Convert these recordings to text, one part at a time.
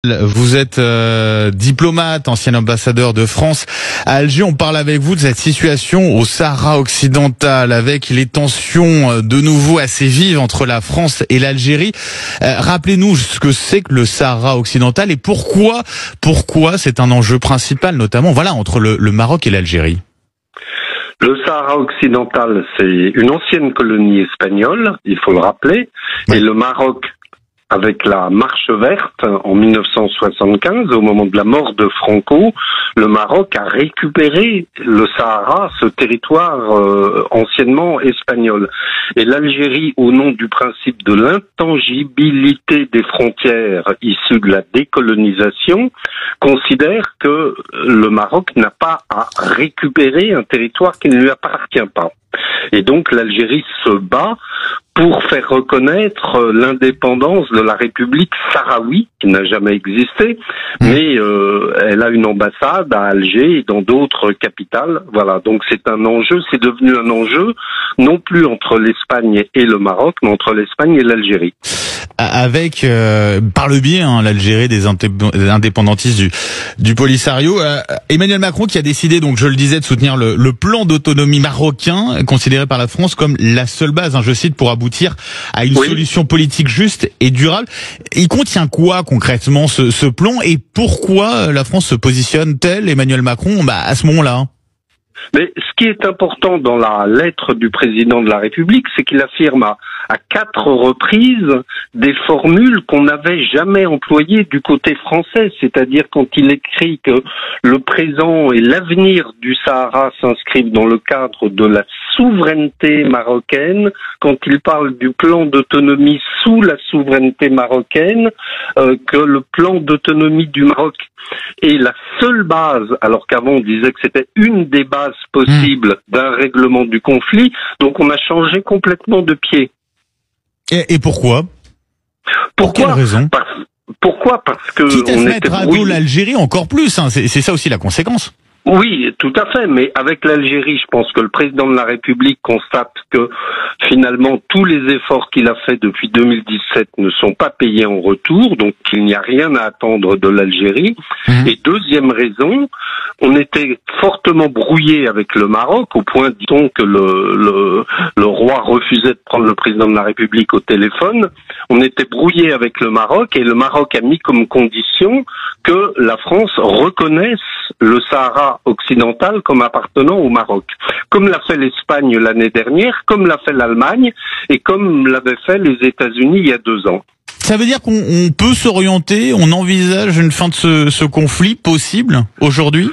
Vous êtes diplomate, ancien ambassadeur de France à Alger. On parle avec vous de cette situation au Sahara occidental avec les tensions de nouveau assez vives entre la France et l'Algérie. Rappelez-nous ce que c'est que le Sahara occidental et pourquoi c'est un enjeu principal, notamment entre le Maroc et l'Algérie. Le Sahara occidental, c'est une ancienne colonie espagnole, il faut le rappeler, oui. Et le Maroc, avec la Marche verte en 1975, au moment de la mort de Franco, le Maroc a récupéré le Sahara, ce territoire anciennement espagnol. Et l'Algérie, au nom du principe de l'intangibilité des frontières issues de la décolonisation, considère que le Maroc n'a pas à récupérer un territoire qui ne lui appartient pas. Et donc l'Algérie se bat pour faire reconnaître l'indépendance de la République sahraoui, qui n'a jamais existé, mais elle a une ambassade à Alger et dans d'autres capitales. Voilà, donc c'est un enjeu, c'est devenu un enjeu, non plus entre l'Espagne et le Maroc, mais entre l'Espagne et l'Algérie. Avec, par le biais, l'Algérie des indépendantistes du Polisario, Emmanuel Macron qui a décidé, donc je le disais, de soutenir le plan d'autonomie marocain, considéré par la France comme la seule base, je cite, pour aboutir à une solution politique juste et durable. Il contient quoi concrètement ce plan et pourquoi la France se positionne-t-elle, Emmanuel Macron, à ce moment-là? Mais ce qui est important dans la lettre du président de la République, c'est qu'il affirme à 4 reprises des formules qu'on n'avait jamais employées du côté français, c'est-à-dire quand il écrit que le présent et l'avenir du Sahara s'inscrivent dans le cadre de la souveraineté marocaine, quand il parle du plan d'autonomie sous la souveraineté marocaine, que le plan d'autonomie du Maroc est la seule base, alors qu'avant on disait que c'était une des bases possibles d'un règlement du conflit, donc on a changé complètement de pied. Et pourquoi? Pour quelle raison? Pourquoi? Parce que quitte à se mettre à dos l'Algérie encore plus, c'est ça aussi la conséquence. Oui, tout à fait, mais avec l'Algérie, je pense que le président de la République constate que finalement tous les efforts qu'il a faits depuis 2017 ne sont pas payés en retour, donc il n'y a rien à attendre de l'Algérie. Et deuxième raison, on était fortement brouillé avec le Maroc, au point, dit-on, que le roi refusait de prendre le président de la République au téléphone. On était brouillé avec le Maroc et le Maroc a mis comme condition que la France reconnaisse le Sahara occidental comme appartenant au Maroc. Comme l'a fait l'Espagne l'année dernière, comme l'a fait l'Allemagne et comme l'avaient fait les États-Unis il y a 2 ans. Ça veut dire qu'on peut s'orienter, on envisage une fin de ce conflit possible aujourd'hui?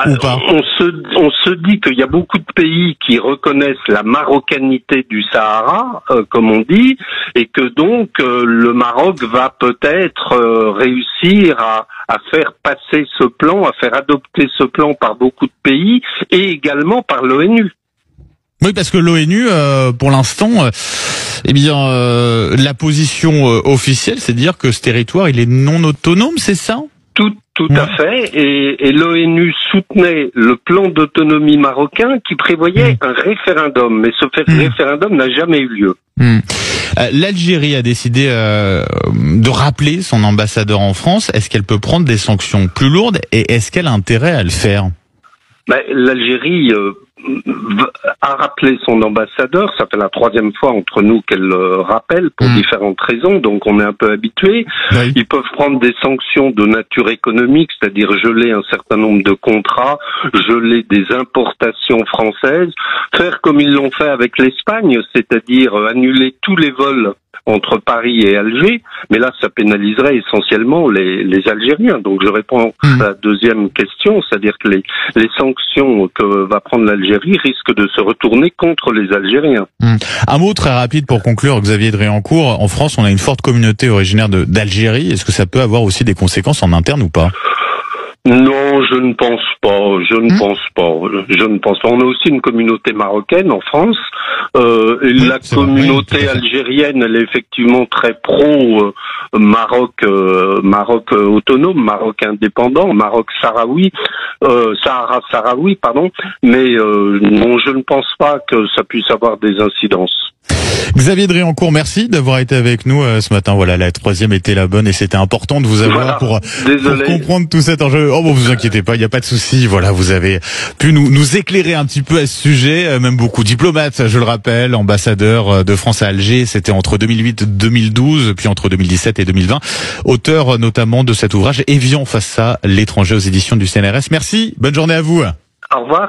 Ou pas? On se dit qu'il y a beaucoup de pays qui reconnaissent la marocanité du Sahara, comme on dit, et que donc le Maroc va peut-être réussir à faire passer ce plan, à faire adopter ce plan par beaucoup de pays et également par l'ONU. Oui, parce que l'ONU, pour l'instant, la position officielle, c'est de dire que ce territoire, il est non autonome, c'est ça? Tout à fait, et l'ONU soutenait le plan d'autonomie marocain qui prévoyait un référendum, mais ce référendum n'a jamais eu lieu. L'Algérie a décidé de rappeler son ambassadeur en France. Est-ce qu'elle peut prendre des sanctions plus lourdes et est-ce qu'elle a intérêt à le faire? L'Algérie a rappelé son ambassadeur, ça fait la 3e fois entre nous qu'elle le rappelle pour différentes raisons, donc on est un peu habitué. Oui. Ils peuvent prendre des sanctions de nature économique, c'est-à-dire geler un certain nombre de contrats, geler des importations françaises, faire comme ils l'ont fait avec l'Espagne, c'est-à-dire annuler tous les vols entre Paris et Alger, mais là ça pénaliserait essentiellement les Algériens. Donc je réponds à la deuxième question, c'est-à-dire que les sanctions que va prendre l'Algérie risquent de se retourner contre les Algériens. Un mot très rapide pour conclure, Xavier Dréancourt. En France, on a une forte communauté originaire d'Algérie. Est-ce que ça peut avoir aussi des conséquences en interne ou pas? Non, je ne pense pas. Je ne pense pas. On a aussi une communauté marocaine en France. La communauté algérienne, elle est effectivement très pro Maroc autonome, Maroc indépendant, Maroc sahraoui, Sahara sahraoui, pardon. Mais non, je ne pense pas que ça puisse avoir des incidences. Xavier Driancourt, merci d'avoir été avec nous ce matin. Voilà, la troisième était la bonne et c'était important de vous avoir pour comprendre tout cet enjeu. Oh bon, vous inquiétez pas, il n'y a pas de souci. Voilà, vous avez pu nous éclairer un petit peu à ce sujet, même beaucoup diplomate, je le rappelle, ambassadeur de France à Alger, c'était entre 2008 et 2012, puis entre 2017 et 2020, auteur notamment de cet ouvrage Évian face à l'étranger aux éditions du CNRS. Merci, bonne journée à vous. Au revoir.